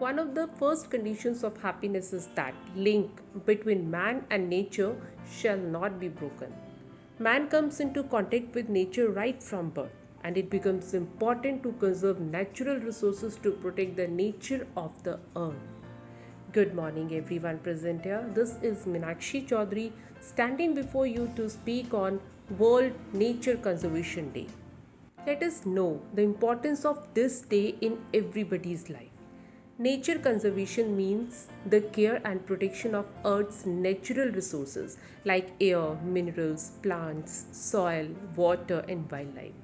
One of the first conditions of happiness is that link between man and nature shall not be broken. Man comes into contact with nature right from birth, and it becomes important to conserve natural resources to protect the nature of the earth. Good morning, everyone present here. This is Minakshi Chaudhary standing before you to speak on World Nature Conservation Day. Let us know the importance of this day in everybody's life. Nature conservation means the care and protection of Earth's natural resources like air, minerals, plants, soil, water, and wildlife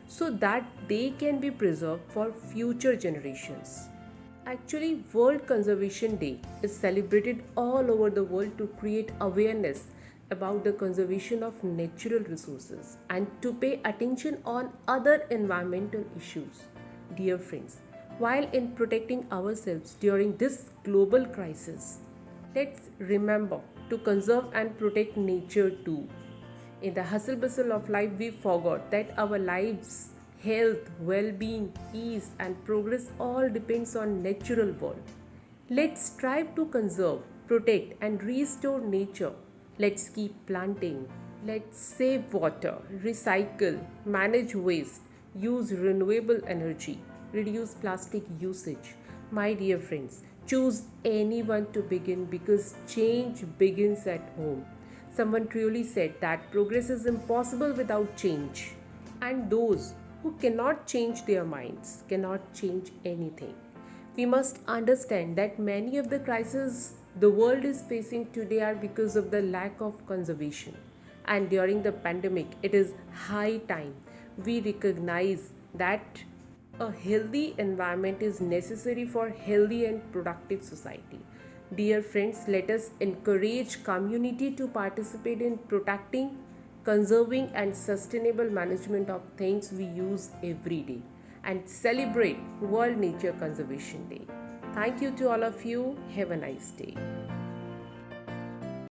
so that they can be preserved for future generations. Actually, World Conservation Day is celebrated all over the world to create awareness about the conservation of natural resources and to pay attention on other environmental issues. Dear friends, while in protecting ourselves during this global crisis, let's remember to conserve and protect nature too. In the hustle bustle of life, we forgot that our lives, health, well being, peace, and progress all depends on natural world. Let's strive to conserve, protect, and restore nature. Let's keep planting. Let's save water, recycle, manage waste, use renewable energy, reduce plastic usage. My dear friends, choose anyone to begin because change begins at home. Someone truly said that progress is impossible without change, and those who cannot change their minds cannot change anything. We must understand that many of the crises the world is facing today are because of the lack of conservation. And during the pandemic, it is high time we recognize that a healthy environment is necessary for healthy and productive society. Dear friends, let us encourage community to participate in protecting, conserving and sustainable management of things we use every day and celebrate World Nature Conservation Day. Thank you to all of you. Have a nice day.